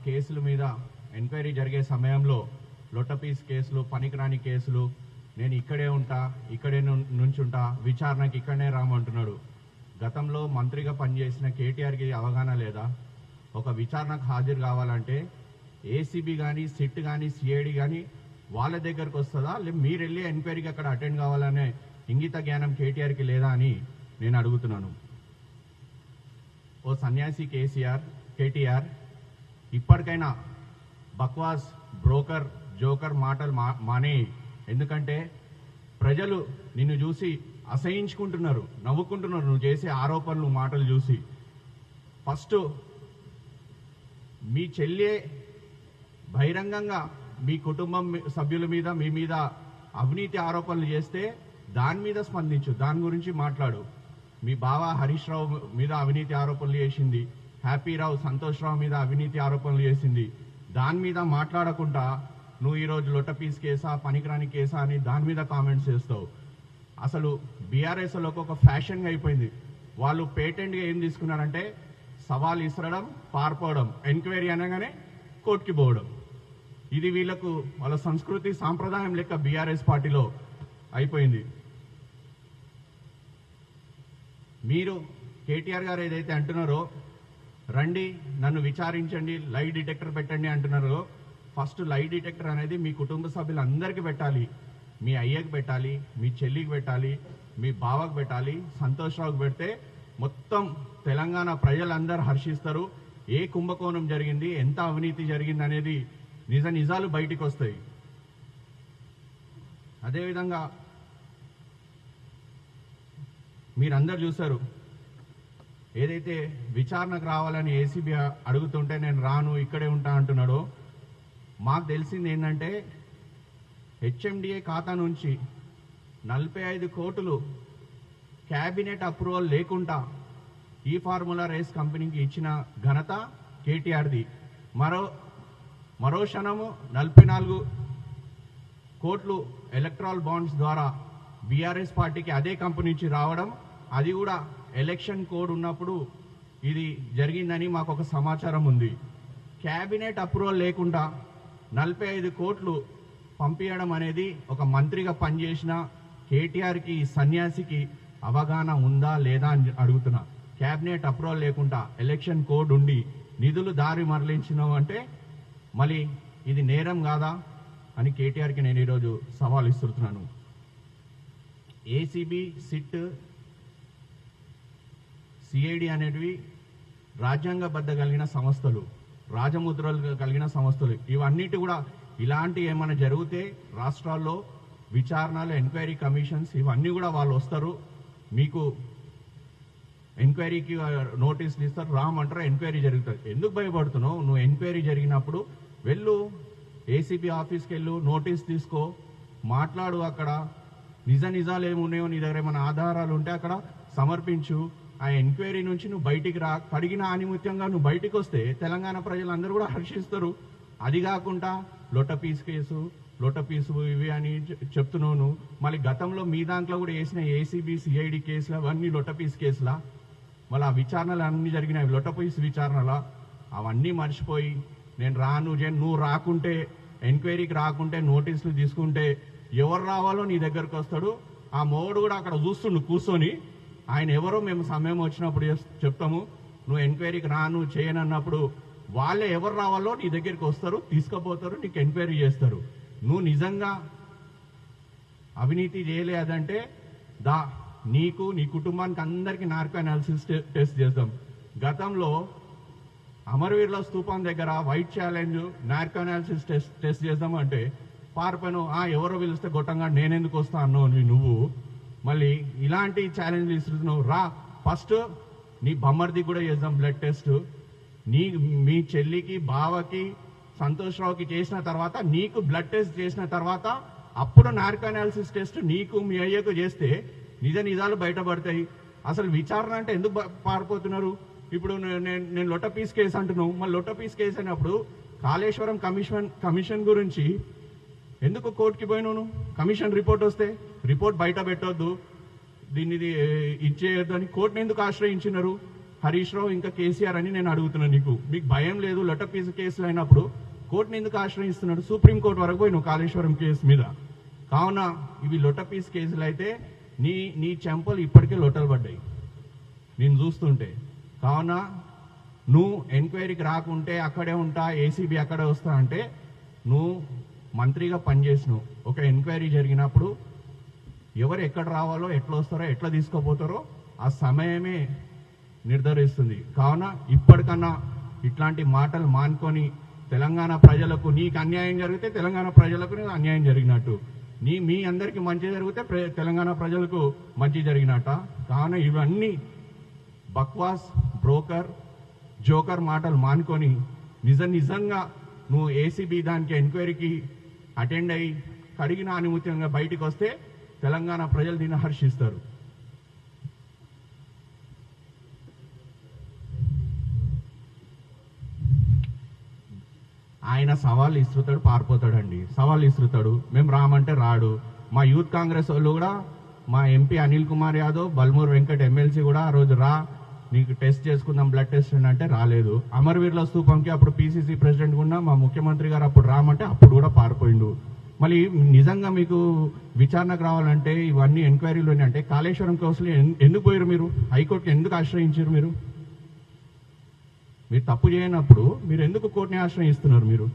కేసుల మీద ఎంక్వైరీ జరిగే సమయంలో లొట్టపీస్ కేసులు, పనికిరాని కేసులు, నేను ఇక్కడే ఉంటా, ఇక్కడే నుంచుంటా, విచారణకి ఇక్కడనే రామంటున్నాడు. గతంలో మంత్రిగా పనిచేసిన కేటీఆర్కి అవగాహన లేదా? ఒక విచారణకు హాజరు కావాలంటే ఏసీబీ కానీ, సిట్ కానీ, సిఐడి కానీ వాళ్ళ దగ్గరకు వస్తుందా, లేదు మీరు వెళ్ళి ఎంక్వైరీకి అక్కడ అటెండ్ కావాలనే ఇంగిత జ్ఞానం కేటీఆర్కి లేదా అని నేను అడుగుతున్నాను. ఓ సన్యాసి కేటీఆర్, ఇప్పటికైనా బక్వాస్, బ్రోకర్, జోకర్ మాటలు మానే. ఎందుకంటే ప్రజలు నిన్ను చూసి అసహించుకుంటున్నారు, నవ్వుకుంటున్నారు నువ్వు చేసే ఆరోపణలు, మాటలు చూసి. ఫస్ట్ మీ చెల్లె బహిరంగంగా మీ కుటుంబం సభ్యుల మీద, మీ మీద అవినీతి ఆరోపణలు చేస్తే దాని మీద స్పందించు, దాని గురించి మాట్లాడు. మీ బావ హరీష్ రావు మీద అవినీతి ఆరోపణలు చేసింది, హ్యాపీరావు, సంతోష్ రావు మీద అవినీతి ఆరోపణలు చేసింది. దాని మీద మాట్లాడకుండా నువ్వు ఈరోజు లొట్టపీస్ కేసా, పనికిరాని కేసా అని దాని మీద కామెంట్స్ చేస్తావు. అసలు బీఆర్ఎస్లోకి ఒక ఫ్యాషన్గా అయిపోయింది. వాళ్ళు పేటెంట్గా ఏం తీసుకున్నారంటే సవాల్ ఇసరడం, పారిపోవడం, ఎంక్వైరీ అనగానే కోర్టుకి పోవడం. ఇది వీళ్ళకు వాళ్ళ సంస్కృతి, సాంప్రదాయం లెక్క బీఆర్ఎస్ పార్టీలో అయిపోయింది. మీరు కేటీఆర్ గారు ఏదైతే అంటున్నారో, రండి నన్ను విచారించండి, లై డిటెక్టర్ పెట్టండి అంటున్నారో, ఫస్ట్ లై డిటెక్టర్ అనేది మీ కుటుంబ సభ్యులందరికీ పెట్టాలి. మీ అయ్యకి పెట్టాలి, మీ చెల్లికి పెట్టాలి, మీ బావకు పెట్టాలి. సంతోష్ రావుకి పెడితే మొత్తం తెలంగాణ ప్రజలందరూ హర్షిస్తారు. ఏ కుంభకోణం జరిగింది, ఎంత అవినీతి జరిగింది అనేది నిజాలు బయటికి వస్తాయి. అదేవిధంగా మీరందరూ చూశారు, ఏదైతే విచారణకు రావాలని ఏసీబీ అడుగుతుంటే నేను రాను, ఇక్కడే ఉంటా అంటున్నాడో. మాకు తెలిసింది ఏంటంటే హెచ్ఎండిఏ ఖాతా నుంచి 45 కోట్లు క్యాబినెట్ అప్రూవల్ లేకుండా ఈ ఫార్ములా రేస్ కంపెనీకి ఇచ్చిన ఘనత కేటీఆర్ది. మరో క్షణము 44 కోట్లు ఎలక్ట్రాల్ బాండ్స్ ద్వారా బీఆర్ఎస్ పార్టీకి అదే కంపెనీ నుంచి రావడం, అది కూడా ఎలక్షన్ కోడ్ ఉన్నప్పుడు ఇది జరిగిందని మాకు ఒక సమాచారం ఉంది. క్యాబినెట్ అప్రూవల్ లేకుండా 45 కోట్లు పంపించడం అనేది ఒక మంత్రిగా పనిచేసిన కేటీఆర్కి, సన్యాసికి అవగాహన ఉందా లేదా అని అడుగుతున్నా. క్యాబినెట్ అప్రూవల్ లేకుండా ఎలక్షన్ కోడ్ ఉండి నిధులు దారి మరలించినావు అంటే మళ్ళీ ఇది నేరం కాదా అని కేటీఆర్కి నేను ఈరోజు సవాల్ ఇస్తున్నాను. ఏసీబీ, సిట్, సిఐడి అనేటివి రాజ్యాంగబద్ధ కలిగిన సంస్థలు, రాజముద్రలు కలిగిన సంస్థలు. ఇవన్నిటి కూడా ఇలాంటి ఏమైనా జరిగితే రాష్ట్రాల్లో విచారణలు, ఎంక్వైరీ కమిషన్స్ ఇవన్నీ కూడా వాళ్ళు వస్తారు, మీకు ఎంక్వైరీకి నోటీసులు ఇస్తారు, రామంటారు, ఎంక్వైరీ జరుగుతుంది. ఎందుకు భయపడుతున్నావు? నువ్వు ఎంక్వైరీ జరిగినప్పుడు వెళ్ళు, ఏసీబీ ఆఫీస్కి వెళ్ళు, నోటీస్ తీసుకో, మాట్లాడు. అక్కడ నిజాలు ఏమున్నాయో నీ దగ్గర ఏమైనా ఆధారాలు ఉంటే అక్కడ సమర్పించు. ఆ ఎంక్వైరీ నుంచి నువ్వు బయటికి రా, కడిగిన ఆనిముత్యంగా నువ్వు బయటికి వస్తే తెలంగాణ ప్రజలందరూ కూడా హర్షిస్తారు. అది కాకుండా లొట్టపీస్ కేసు, లొట్టపీసు ఇవి అని చెప్తున్నావు. మళ్ళీ గతంలో మీ దాంట్లో కూడా వేసిన ఏసీబీ, సిఐడి కేసులు అవన్నీ లొట్టపీస్ కేసులా? మళ్ళీ ఆ విచారణలు అన్నీ జరిగినాయి లొట్టపీస్ విచారణలా? అవన్నీ మర్చిపోయి నేను రాను, నువ్వు రాకుంటే, ఎంక్వైరీకి రాకుంటే, నోటీసులు తీసుకుంటే ఎవరు రావాలో నీ దగ్గరకు వస్తాడు. ఆ మోడు కూడా అక్కడ చూస్తుండు కూర్చొని, ఆయన ఎవరో మేము సమయం వచ్చినప్పుడు చెప్తాము, నువ్వు ఎంక్వైరీకి రాను, చేయనన్నప్పుడు వాళ్ళే ఎవరు రావాలో నీ దగ్గరికి వస్తారు, తీసుకుపోతారు, నీకు ఎంక్వైరీ చేస్తారు. నువ్వు నిజంగా అవినీతి చేయలేదంటే నీకు, నీ కుటుంబానికి అందరికీ నార్కో అనాలిసిస్ టెస్ట్ చేద్దాం. గతంలో అమరవీరుల స్తూపం దగ్గర white challenge narco analysis test చేద్దాం అంటే పారిపోయాను. ఎవరో పిలిస్తే గొట్టంగా నేనెందుకు వస్తా అన్నావు నువ్వు. మళ్ళీ ఇలాంటి ఛాలెంజ్ ఇస్తున్నావు. రా, ఫస్ట్ నీ బొమ్మర్ది కూడా చేద్దాం బ్లడ్ టెస్ట్. మీ చెల్లికి, బావకి, సంతోష్ రావుకి చేసిన తర్వాత, నీకు బ్లడ్ టెస్ట్ చేసిన తర్వాత అప్పుడు నార్కో అనాలిసిస్ టెస్ట్ నీకు, మీ అయ్యకు చేస్తే నిజాలు బయటపడతాయి. అసలు విచారణ అంటే ఎందుకు పారిపోతున్నారు? ఇప్పుడు నేను లొట్టపీస్ కేసు అంటున్నావు, మళ్ళీ లొట్టపీస్ కేసు అయినప్పుడు కాళేశ్వరం కమిషన్ గురించి ఎందుకు కోర్టుకి పోయినాను? కమిషన్ రిపోర్ట్ వస్తే రిపోర్ట్ బయట పెట్టొద్దు, దీన్ని ఇచ్చేయద్దు అని కోర్టును ఎందుకు ఆశ్రయించినారు? హరీష్ రావు ఇంకా కేసీఆర్ అని నేను అడుగుతున్నాను. మీకు భయం లేదు? లొటపీస్ కేసులు అయినప్పుడు కోర్టుని ఎందుకు ఆశ్రయిస్తున్నాడు? సుప్రీంకోర్టు వరకు పోయి నువ్వు కాళేశ్వరం కేసు మీద. కావున ఇవి లొటపీస్ కేసులు అయితే నీ చెంపలు ఇప్పటికే లొట్టలు పడ్డాయి నేను చూస్తుంటే. కావున నువ్వు ఎంక్వైరీకి రాకుంటే అక్కడే ఉంటా, ఏసీబీ అక్కడే వస్తా అంటే నువ్వు మంత్రిగా పనిచేసినావు. ఒక ఎంక్వైరీ జరిగినప్పుడు ఎవరు ఎక్కడ రావాలో, ఎట్లా వస్తారో, ఎట్లా తీసుకోపోతారో ఆ సమయమే నిర్ధారిస్తుంది. కావున ఇప్పటికన్నా ఇట్లాంటి మాటలు మానుకొని తెలంగాణ ప్రజలకు నీకు అన్యాయం జరిగితే తెలంగాణ ప్రజలకు నీకు అన్యాయం జరిగినట్టు, మీ అందరికీ మంచి జరిగితే తెలంగాణ ప్రజలకు మంచి జరిగినట్ట. కావున ఇవన్నీ బక్వాస్, బ్రోకర్, జోకర్ మాటలు మానుకొని నిజంగా నువ్వు ఏసీబీ దానికి ఎంక్వైరీకి అటెండ్ అయ్యి కడిగిన అనుమతిగా బయటికి వస్తే తెలంగాణ ప్రజలు దీన్ని హర్షిస్తారు. ఆయన సవాళ్ళు ఇస్తుతాడు, పారిపోతాడండి. సవాళ్ళు ఇస్తుతాడు, మేము రామంటే రాడు. మా యూత్ కాంగ్రెస్ వాళ్ళు కూడా, మా ఎంపీ అనిల్ కుమార్ యాదవ్, బల్మూర్ వెంకట్ ఎమ్మెల్సీ కూడా ఆ రోజు నీకు టెస్ట్ చేసుకుందాం, బ్లడ్ టెస్ట్ అంటే రాలేదు. అమరవీరుల స్తూపంకి అప్పుడు పీసీసీ ప్రెసిడెంట్ కూడా మా ముఖ్యమంత్రి గారు అప్పుడు రామంటే అప్పుడు కూడా పారిపోయిండు. మళ్ళీ నిజంగా మీకు విచారణకు రావాలంటే ఇవన్నీ ఎంక్వైరీలు అంటే కాళేశ్వరం కేసులు ఎందుకు పోయారు? మీరు హైకోర్టుని ఎందుకు ఆశ్రయించారు? మీరు తప్పు చేయనప్పుడు మీరు ఎందుకు కోర్టుని ఆశ్రయిస్తున్నారు? మీరు